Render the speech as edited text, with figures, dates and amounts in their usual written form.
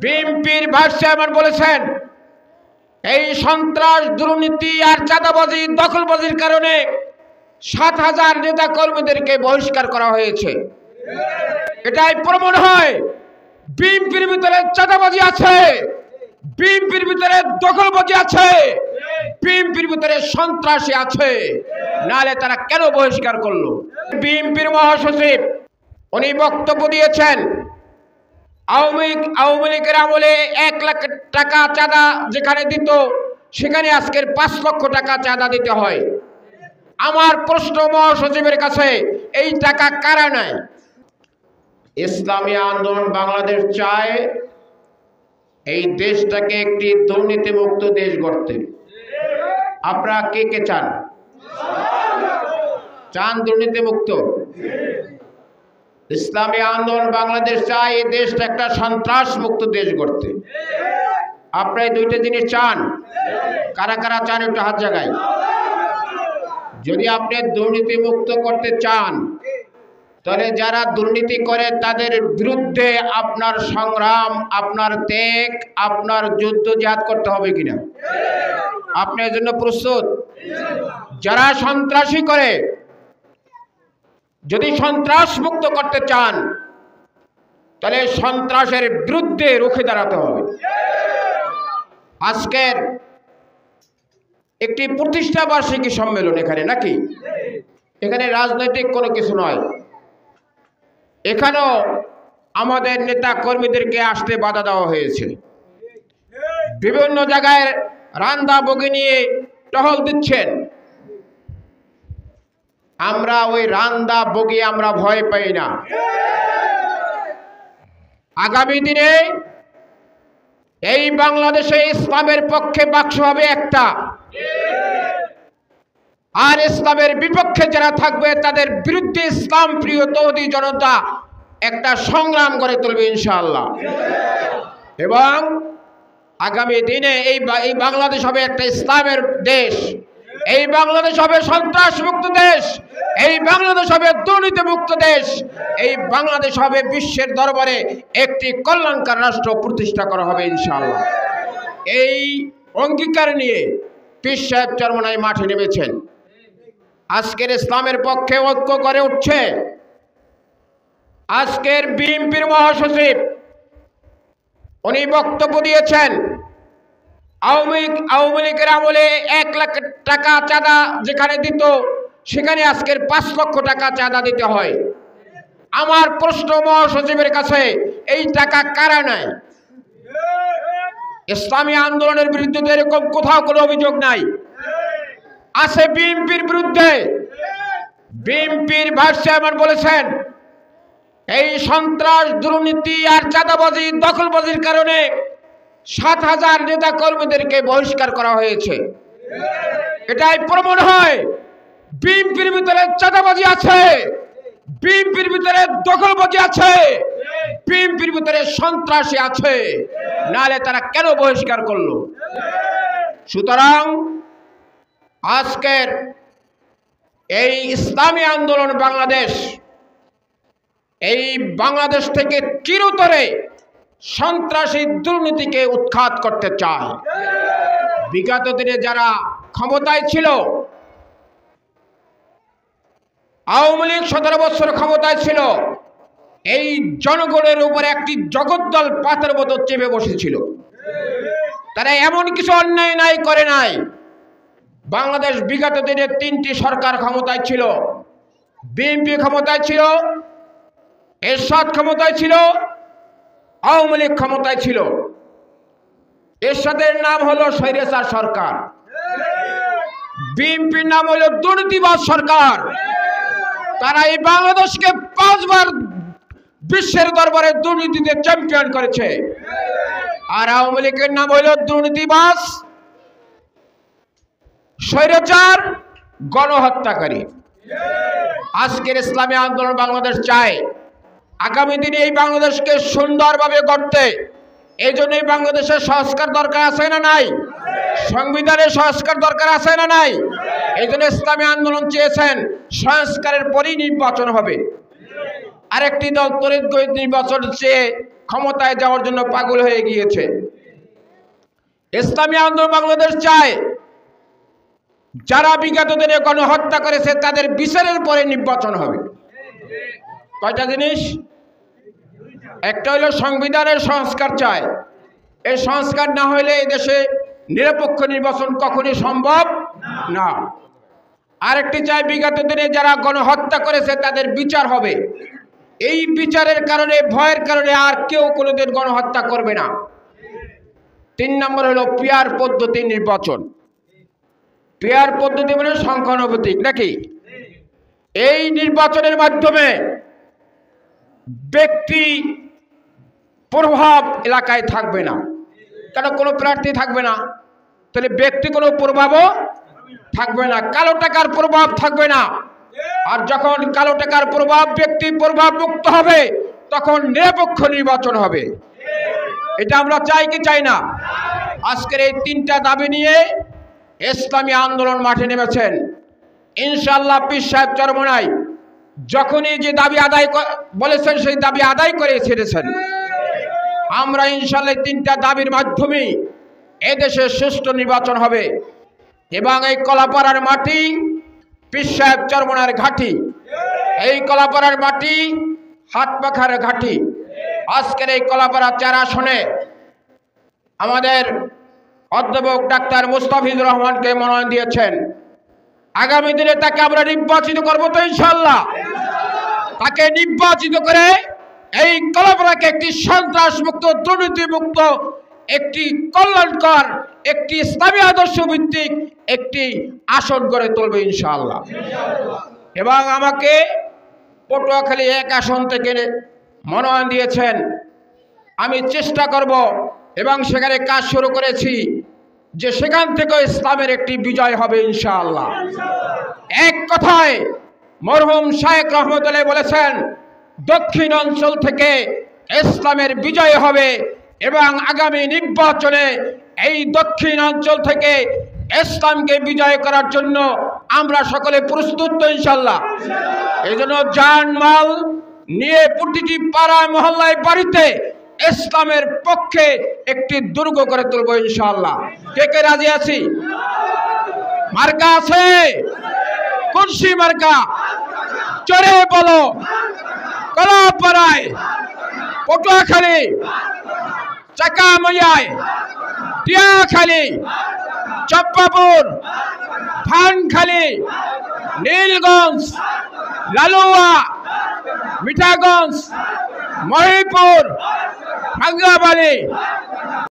বিএনপির vice chairman বলেছেন এই সন্ত্রাস, দুর্নীতি আর চাঁদাবাজি, দখলবাজির কারণে ৭,০০০ নেতা কর্মীদেরকে বহিষ্কার করা হয়েছে। এটাই প্রমাণ হয় বিএনপির ভিতরে চাঁদাবাজি আছে, বিএনপির ভিতরে দখলবাজি আছে, বিএনপির ভিতরে সন্ত্রাসী আছে, নালে তারা কেন বহিষ্কার করলো? বিএনপির মহাসচিব উনি বক্তব্য দিয়েছেন আওয়ামী লীগের আমলে ১ লাখ টাকা চাঁদা যেখানে দিত সেখানে আজকের ৫ লক্ষ টাকা চাঁদা দিতে হয়। আমার প্রশ্ন মহাসচিবের কাছে, এই টাকা কারা নেয়? ইসলামী আন্দোলন বাংলাদেশ চায় এই দেশটাকে একটি দুর্নীতিমুক্ত দেশ গড়তে। আপনারা কে কে চান? চান দুর্নীতিমুক্ত? ইসলামী আন্দোলন বাংলাদেশ চায় এই দেশটা একটা সন্ত্রাস মুক্ত দেশ গড়তে। আপনারা এই দুইটা জিনিস চান? কারা কারা চান একটু হাত জাগায়। যদি আপনি দুর্নীতি মুক্ত করতে চান তাহলে যারা দুর্নীতি করে তাদের বিরুদ্ধে আপনার সংগ্রাম, আপনার ত্যাগ, আপনার যুদ্ধ জিহাদ করতে হবে কিনা? আপনি এর জন্য প্রস্তুত? যারা সন্ত্রাসী করে, যদি সন্ত্রাস মুক্ত করতে চান তাহলে সন্ত্রাসের বিরুদ্ধে রুখে দাঁড়াতে হবে। আজকের একটি প্রতিষ্ঠা বার্ষিকী সম্মেলন এখানে, নাকি? এখানে রাজনৈতিক কোনো কিছু নয়। এখানেও আমাদের নেতা কর্মীদেরকে আসতে বাধা দেওয়া হয়েছে। বিভিন্ন জায়গায় রান্দা বগি নিয়ে টহল দিচ্ছেন। আমরা ওই রান্দা বগি আমরা ভয় পাই না। আগামী দিনে এই বাংলাদেশে ইসলামের পক্ষে বাক্স হবে একটা, আর ইসলামের বিপক্ষে যারা থাকবে তাদের বিরুদ্ধে ইসলাম প্রিয় তৌহিদি জনতা একটা সংগ্রাম করে তুলবে ইনশাআল্লাহ। এবং আগামী দিনে এই বাংলাদেশ হবে একটা ইসলামের দেশ, এই বাংলাদেশ হবে সন্ত্রাস মুক্ত দেশ, এই বাংলাদেশ হবে দুর্নীতি মুক্ত দেশ, এই বাংলাদেশ হবে বিশ্বের দরবারে একটি কল্যাণকর রাষ্ট্র প্রতিষ্ঠা করা হবে ইনশাআল্লাহ। এই অঙ্গীকার নিয়ে পীর সাহেব চরমনাই মাঠে নেমেছেন। আজকের ইসলামের পক্ষে ঐক্য করে উঠছে। আজকের বিএনপির মহাসচিব উনি বক্তব্য দিয়েছেন আওয়ামী লীগের আমলে ১ লাখ টাকা চাঁদা যেখানে দিত সেখানে আজকের ৫ লক্ষ টাকা চাঁদা দিতে হয়। আমার প্রশ্ন মহাসচিবের কাছে, এই টাকা কারা নেয়? ইসলামী আন্দোলনের বিরুদ্ধে তো এরকম কোথাও কোনো অভিযোগ নাই। আছে বিএনপির বিরুদ্ধে। বিএনপির ভাইস চেয়ারম্যান বলেছেন এই সন্ত্রাস, দুর্নীতি আর চাঁদাবাজি, দখলবাজির কারণে ৭,০০০ নেতা কর্মীদেরকে বহিষ্কার করা হয়েছে। এটাই প্রমাণ হয় বিএনপির ভিতরে চাঁদাবাজি আছে, বিএনপির ভিতরে দখলবাজি আছে, বিএনপির ভিতরে সন্ত্রাসী আছে, নালে তারা কেন বহিষ্কার করলো? সুতরাং আজকের এই ইসলামী আন্দোলন বাংলাদেশ এই বাংলাদেশ থেকে চিরতরে সন্ত্রাসী দুর্নীতিকে উৎখাত করতে চায়। বিগত দিনে যারা ক্ষমতায় ছিল, আওয়ামী লীগ ১৭ বছর ক্ষমতায় ছিল, এই জনগণের উপরে একটি জগদ্দল পাথরের মতো চেপে বসেছিল। তারা এমন কিছু অন্যায় নাই করে নাই। বাংলাদেশ বিগত দিনে ৩টি সরকার ক্ষমতায় ছিল। বিএনপি ক্ষমতায় ছিল, এরশাদ ক্ষমতায় ছিল, আওয়ামী লীগ ক্ষমতায় ছিল। এরশাদের নাম হলো স্বৈরাচার সরকার, বিএনপির নাম হলো দুর্নীতিবাজ সরকার। তারা এই বাংলাদেশকে ৫ বার বিশ্বের দরবারে দুর্নীতিতে চ্যাম্পিয়ন করেছে। আর আওয়ামী লীগের নাম হলো দুর্নীতিবাজ, স্বৈরাচার, গণহত্যাকারী। আজকের ইসলামী আন্দোলন বাংলাদেশ চায় আগামী দিনে এই বাংলাদেশকে সুন্দরভাবে গড়তে। এই জন্য এই বাংলাদেশের সংস্কার দরকার আছে না নাই? সংবিধানের সংস্কার দরকার আছে না নাই? এই জন্য ইসলামী আন্দোলন চেয়েছেন সংস্কারের পরই নির্বাচন হবে। আরেকটি দল তড়িৎ নির্বাচন চেয়ে ক্ষমতায় যাওয়ার জন্য পাগল হয়ে গিয়েছে। ইসলামী আন্দোলন বাংলাদেশ চায় যারা বিগত দিনে গণহত্যা করেছে তাদের বিচারের পরে নির্বাচন হবে। কয়টা জিনিস? একটা হলো সংবিধানের সংস্কার চায়, এই সংস্কার না হলে এই দেশে নিরপেক্ষ নির্বাচন কখনই সম্ভব না। আরেকটি চাই বিগত দিনে যারা গণহত্যা করেছে তাদের বিচার হবে, এই বিচারের কারণে ভয়ের কারণে আর কেউ কোনোদিন গণহত্যা করবে না। 3 নম্বর হলো পিয়ার পদ্ধতি নির্বাচন। পিয়ার পদ্ধতি মানে সংখ্যানুপাতিক নাকি? এই নির্বাচনের মাধ্যমে ব্যক্তি প্রভাব এলাকায় থাকবে না, কেন কোনো প্রার্থী থাকবে না, তাহলে ব্যক্তি কোনো প্রভাবও থাকবে না, কালো টাকার প্রভাব থাকবে না। আর যখন কালো টাকার প্রভাব ব্যক্তি প্রভাব মুক্ত হবে তখন নিরপেক্ষ নির্বাচন হবে। এটা আমরা চাই কি চাই না? আজকের এই 3টা দাবি নিয়ে ইসলামী আন্দোলন মাঠে নেমেছেন। ইনশাআল্লাহ পীর সাহেব চরমনাই যখনই যে দাবি আদায় বলেছেন সেই দাবি আদায় করে ছেড়েছেন। আমরা ইনশাআল্লাহ 3টা দাবির মাধ্যমে এদেশে সুষ্ঠু নির্বাচন হবে এবং এই কলাপাড়ার মাটি পীর সাহেব চরমনার ঘাঁটি, এই কলাপাড়ার মাটি হাতপাখার ঘাঁটি। আজকের এই কলাপাড়া 4 আসনে আমাদের অধ্যাপক ডাক্তার মুস্তাফিজুর রহমানকে মনোনয়ন দিয়েছেন। আগামী দিনে তাকে আমরা নির্বাচিত করবো তো ইনশাআল্লাহ। তাকে নির্বাচিত করে এই কলাপাড়াকে একটি সন্ত্রাস মুক্ত, দুর্নীতি মুক্ত, একটি কল্যাণকর, একটি ইসলামী আদর্শ ভিত্তিক একটি আসন গড়ে তুলবে ইনশাআল্লাহ। এবং আমাকে পটুয়াখালী 1 আসন থেকে মনোনয়ন দিয়েছেন। আমি চেষ্টা করব এবং সেখানে কাজ শুরু করেছি যে সেখান থেকে ইসলামের একটি বিজয় হবে ইনশাআল্লাহ। এক কথায় মরহুম শায়েখ রহমতুল্লাহ বলেছেন দক্ষিণ অঞ্চল থেকে ইসলামের বিজয় হবে এবং আগামী নির্বাচনে এই দক্ষিণ অঞ্চল থেকে ইসলামকে বিজয় করার জন্য আমরা সকলে প্রস্তুত তো ইনশাআল্লাহ। এই জন্য জানমাল নিয়ে প্রতিটি পাড়া মহল্লায় বাড়িতে ইসলামের পক্ষে একটি দুর্গ করে তুলব ইনশাআল্লাহ। কে কে রাজি আছি? মার্কা আছে? কুরসি মার্কা চড়ে বলো। কলাপাড়ায়, পটুয়াখালী, চাকামাইয়ায়, টিয়াখালী, চপ্পাপুর, ধানখালী, নীলগঞ্জ, লালুয়া, মিঠাগঞ্জ, মহিপুর, ভাঙ্গাবাড়ি,